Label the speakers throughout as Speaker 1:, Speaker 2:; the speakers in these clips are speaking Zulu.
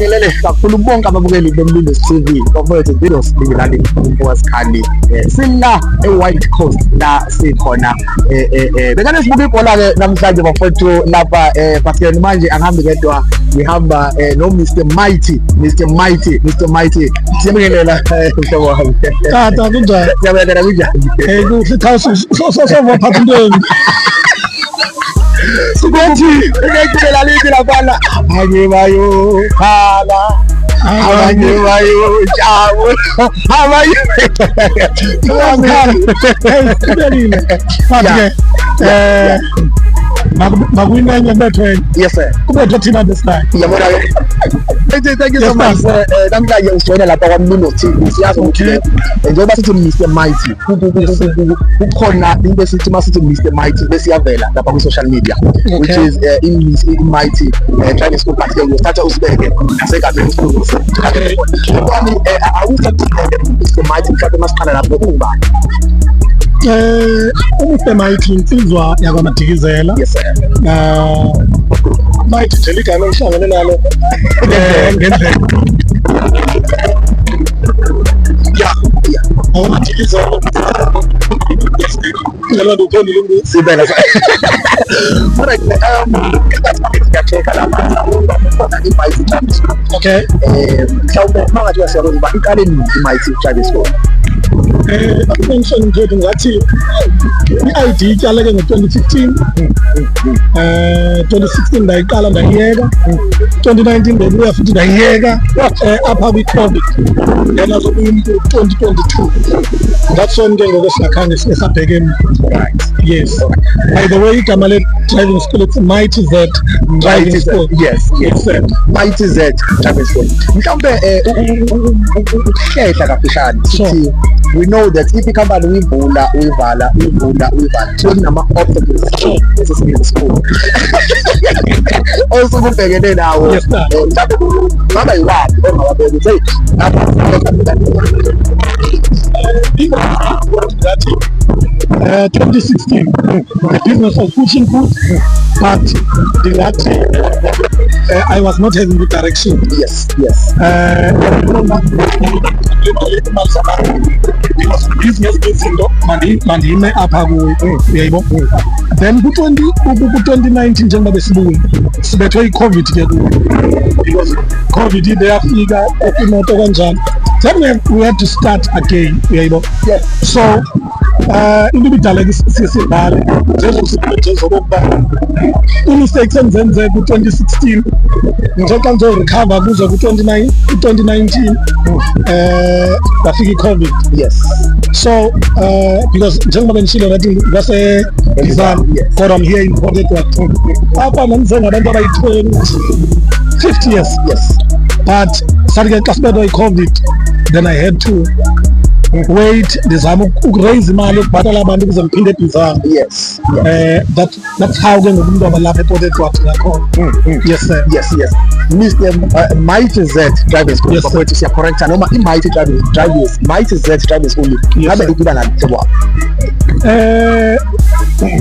Speaker 1: Sibingelele kakhulu bonke ababukeli beMlindos TV. Bafowethu impilo sibingelani uMpokasikhali. Sila eWhite Coast la sikhona bekane sibuka ibhola ke namhlanje bafowethu lapha Basketball manje angihambi kedwa ngihamba no Mr Mighty. Sibingelela mhlobo wami.
Speaker 2: Tata kunjani?
Speaker 1: Siyabonga kunjani?
Speaker 2: Kuhle cha sovaphatha intweni.
Speaker 1: Sikuthi ngicela lithi lapha angibayo khala abanye bayo jabu abanye
Speaker 2: Sibelile. Makwinenye bethwe.
Speaker 1: Yes sir.
Speaker 2: Kubethwe thina this time.
Speaker 1: Yabona ke. Thank you so much. Namhlanje ujoyina lapha kwaMlindos TV. Siyazi ukuthi njengoba sithi Mr Mighty kukhona into esithi masithi Mr Mighty besiyavela lapha ku social media which is in Mighty driving school but you start usibeke nasegameni usilungise. Kwani awusathi Mr Mighty mhlawumbe masiqala lapho ungubani?
Speaker 2: Mr Mighty insizwa yakwaMadikizela.
Speaker 1: Yes sir.
Speaker 2: Mighty nje ligama engihlangene nalo ngendlela. Madikizela. Ngela uphendule umbuzo.
Speaker 1: Sibela. Alright, ngiyacheka lapha. I-Mighty Driving School.
Speaker 2: Okay.
Speaker 1: Mhlawumbe mangathi uyasiyabona iqale nini i-Mighty Driving School?
Speaker 2: Mention nje ngathi i-ID ityaleke ngo-2015. 2016 ndayiqala ndayiyeka. 2019 bebuya futhi ndayiyeka apha kwi-COVID. Then azobuya 2022. That's when ke ngoku singakhange sibheke emva.
Speaker 1: Right.
Speaker 2: Yes. By the way, igama le driving school it's Mighty Z Driving School.
Speaker 1: Yes. Mighty Z Driving School. Mhlawumbe ukuhlehla kafushane sithi we know that if ikhampani uyivala kunama obstacles esesibili school. Also kubhekene nawo. Mhlawumbe ngaba yiwapi ongawabeka ukuthi
Speaker 2: that 2016 the business was pushing good but I was not having the direction.
Speaker 1: Yes.
Speaker 2: Business izinto mandime apha kuyo uyayibona. Then ku-2019 njengoba besibuya sibethwe i-COVID ke kuyo because COVID ide yafika imoto kanjani. Then we had to start again uyayibona.
Speaker 1: Yes.
Speaker 2: So into ibidaleka sisibhale njengokuba i-mistakes enzenze ku-2016 njengoba ngizorecover kuze ku-2019 bafika i-COVID.
Speaker 1: Yes.
Speaker 2: So because njengoba benishilo ngathi ngase-Bizana kodwa I'm here in Port Edward apha nandize ngabantu abayi-50 years.
Speaker 1: Yes.
Speaker 2: But sathi-ke xa sibethwa i-COVID then I had to wait ndizama ukuraise imali yokubhatala abantu ukuze ngiphinde eBizana.
Speaker 1: Yes.
Speaker 2: That's how ke ngoku umuntu abalapha ePort Edward ngakhona. Yes sir.
Speaker 1: Yes. Mr Mighty Z Driving School.
Speaker 2: Yes,
Speaker 1: bafowethu siya correcta noma i-Mighty Mighty Z Driving School ngabe ukuba nalo.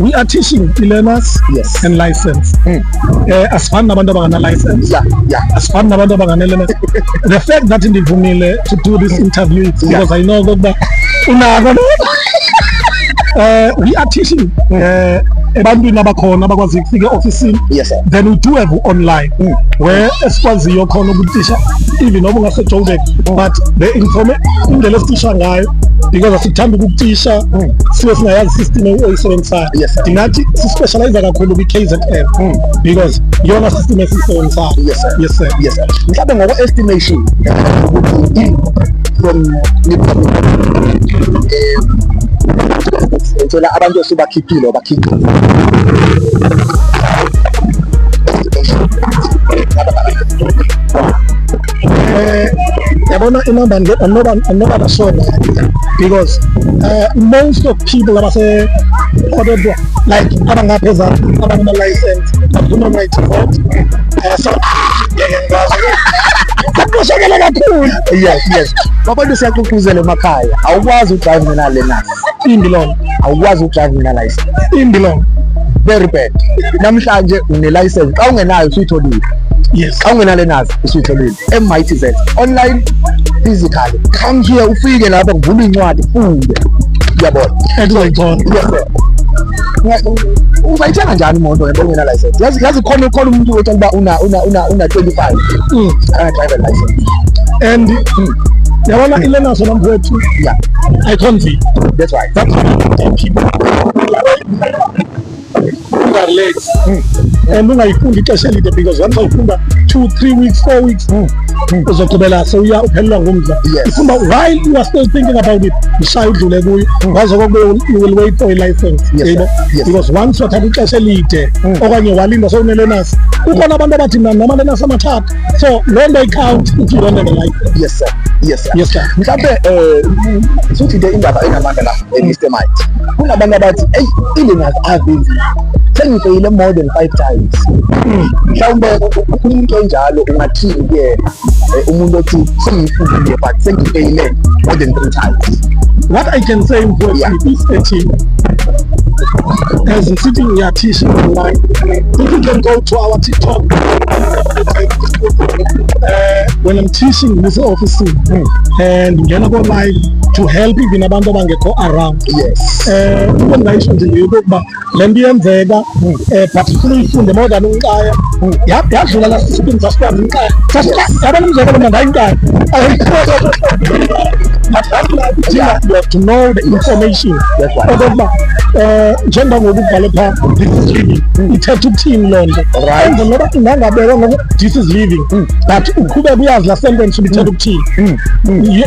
Speaker 2: We are teaching learners and license. Asifani nabantu abangana license.
Speaker 1: Yeah.
Speaker 2: Asifani nabantu abangana learners. The fact that ndivumile to do this interview is because I know that unako. We are teaching ebantwini abakhona abakwazi ukufika e-ofisini.
Speaker 1: Yes sir.
Speaker 2: Then we do have online where esikwaziyo khona ukutisha even noba ungaseJoburg but the indlela esitisha ngayo because asikuthanda ukutisha sibe singayazi system oyisebenzisayo. Ndingathi sispecialize kakhulu kwi-KZN because yona system esiyisebenzisayo. Yes sir.
Speaker 1: Mhlawumbe ngokwe-estimation from uthola abantu esibakhiphile bakhipha
Speaker 2: yabona inamba I'm not sure because most of people abase like abangaphezulu abana license abuna right to vote so kushekela kakhulu.
Speaker 1: Yes. Babantu siyaququzela emakhaya awukwazi udrive ngenale learners.
Speaker 2: Indilong
Speaker 1: awukwazi udrive ngena license.
Speaker 2: Indilong
Speaker 1: very bad. Namhlanje une license xa ungenayo usuyitholile.
Speaker 2: Yes.
Speaker 1: Xa ungena learners usuyitholile Mighty Z online physically, come here ufike lapha kuvula incwadi ufunde, uyabona.
Speaker 2: Endizayithola.
Speaker 1: Yes sir. Uzayithenga njani imoto ngento ungena license? Yazi khona umuntu othi ukuba una 25 driver license
Speaker 2: and yabona ilearners wona mfowethu,
Speaker 1: yeah,
Speaker 2: I can't see.
Speaker 1: that's right.
Speaker 2: That's why people ungarelax and ungayifundi ixesha elide, because once uyifunda 2-3 weeks 4 weeks uzogqibela sewuya uphelelwa ngumdla.
Speaker 1: Yes.
Speaker 2: Ifunda while you are still thinking about it, ishaya udlule kuyo ngaze kokuba you will wait for a license.
Speaker 1: Yes,
Speaker 2: You know?
Speaker 1: sir. Yes.
Speaker 2: Because once wathatha ixesha elide okanye walinda sewune-learners, kukhona abantu abathi nama-learners amathathu, so loo nto i-count if you don't have a license.
Speaker 1: Yes sir. Yes sir.
Speaker 2: Yes, sir.
Speaker 1: Mhlawumbe futhi into indaba enamandla la Mr. Mike, kunabantu abathi hey i-learners avenzi sengifeyile more than 5 times. Mhlawumbe umuntu onjalo ungathini kuyena umuntu othi sengifundile but sengifeyile more than 3 times?
Speaker 2: What I can say
Speaker 1: Yeah.
Speaker 2: is as a sitting here teaching online, if you can go to our TikTok, when I'm teaching this office and ngena go live to help even abantu abangekho around.
Speaker 1: Yes.
Speaker 2: Into engayisho nje yokuba le nto iyenzeka but ufuna uyifunde more than unkaya yadlula la sisipini sasikwazi unkaya yabona umzekelo mna ngayinkaya. But that's like you have to know the information.
Speaker 1: That's right.
Speaker 2: Okokuba njengoba ngokubhale phaa this is living ithetha ukuthini loo nto.
Speaker 1: Right.
Speaker 2: And noba ingangabekwa ngoku this is living but uqhubeka uyazi la sentence ithetha ukuthini.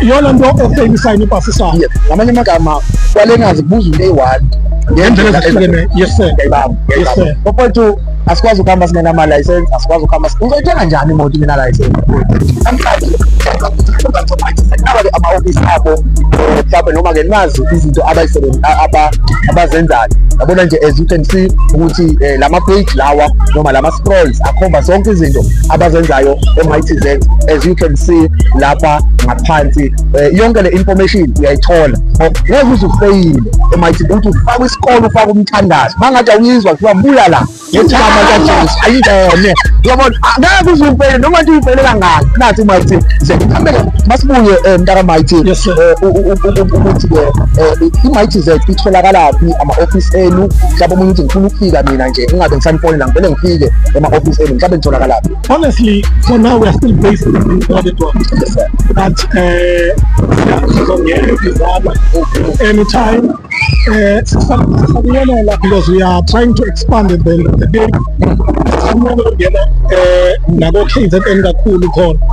Speaker 2: Yona nto efeyisayini ipasisayo.
Speaker 1: Yes. Ngamanye amagama kwalearners kubuza into eyi-1
Speaker 2: Ngendlela ezahlukeneyo. Yes sir. Yes sir.
Speaker 1: Bafowethu asikwazi ukuhamba singena ama-license, asikwazi ukuhamba uzoyithenga njani imoto ingena-license? Nawa-ke ama-office abo mhlawumbe noma-ke nazi izinto abazenzayo, yabona nje as you can see ukuthi lama-page lawa noma lama-scrolls akhomba zonke izinto abazenzayo e-Mighty Z. As you can see lapha ngaphansi yonke le information uyayithola. Ngeke uze ufeyile e-Mighty ukuthi ufake isikole, ufake umthandazo mangathi awuyizwa kuthiwa buya la ngegama kaJesu ayingene, uyabona. Ngeke uze ufeyile noma nje uyifeyile kangaki, nathi i-Mighty Z. Mhlawumbe masibuye mntaka Mighty
Speaker 2: Yes, sir.
Speaker 1: ukuthi-ke i-Mighty Z itholakalaphi ama-office enu? Mhlawumbe omunye uthi ngifuna ukufika mina nje ingabe ngisanifonela ngivele ngifike ema-office enu, mhlawumbe nitholakalaphi?
Speaker 2: Honestly, for now we are still based in Auditore.
Speaker 1: Yes sir.
Speaker 2: But anytime because we are trying to expand the day.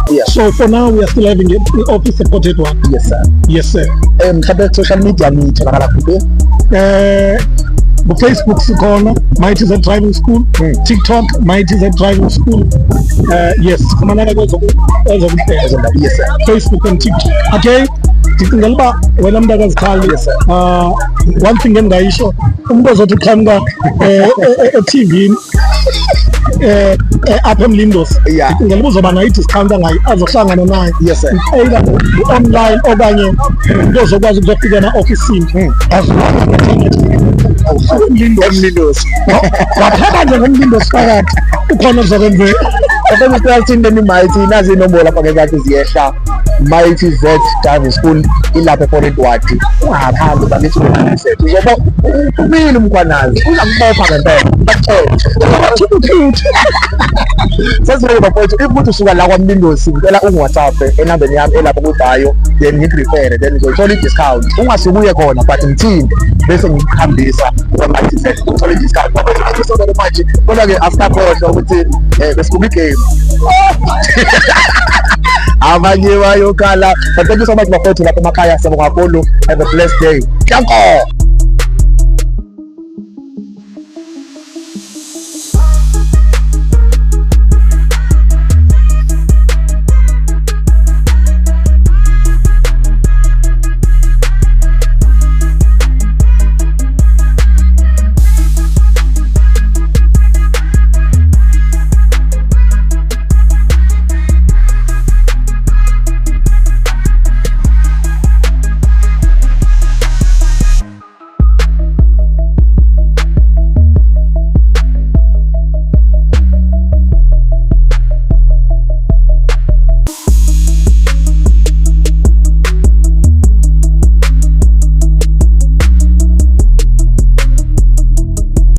Speaker 1: Yeah.
Speaker 2: So for now we are still having an office supported one.
Speaker 1: Yes sir.
Speaker 2: Yes sir.
Speaker 1: Mhlawumbe social media nitholakala kuphi?
Speaker 2: Facebook sikhona Mighty Z Driving School, TikTok Mighty Z Driving School. Yes, kumanana kwezokuphela.
Speaker 1: Yes sir.
Speaker 2: Facebook and TikTok. Okay, ngicingela uba wena mntaka Zikhali,
Speaker 1: Yes, sir.
Speaker 2: one thing engayisho umuntu ozothi uqhamuka e-TV apha eMlindos,
Speaker 1: Yeah.
Speaker 2: ngicingela uba uzoba nayo i-discount azohlangana nayo.
Speaker 1: Yes, sir.
Speaker 2: Either online okanye into ozokwazi ukuzofika ema-ofisini
Speaker 1: eMlindos.
Speaker 2: waphela nje ngomlindos phakathi ukhona ozokwenzeka.
Speaker 1: Asemsithathini Mighty nazi inombolo lapha ngekade ziyehla. Mighty Z Driving School ilapha ePortland. Ungahambi banithi uyisethu uzoba umile umkhwanazi uza kubopha ngempela bathethe. Sesivele bafowethu ukuthi usuka la kwaMlindos ngicela ungu-WhatsApp enambeni yami elapha ku-bio, then ngikurefere, then ngizothola i-discount. Ungasukuye khona but ngithinte bese ngikuhambisa kwa-Mighty Z uthola i-discount. Bafowethu manje kodwa-ke asikakhohlwa ukuthi besikuba igame abanye bayokhala. But thank you so much bafowethu lapha emakhaya, siyabonga kakhulu. Have a blessed day. Thank you.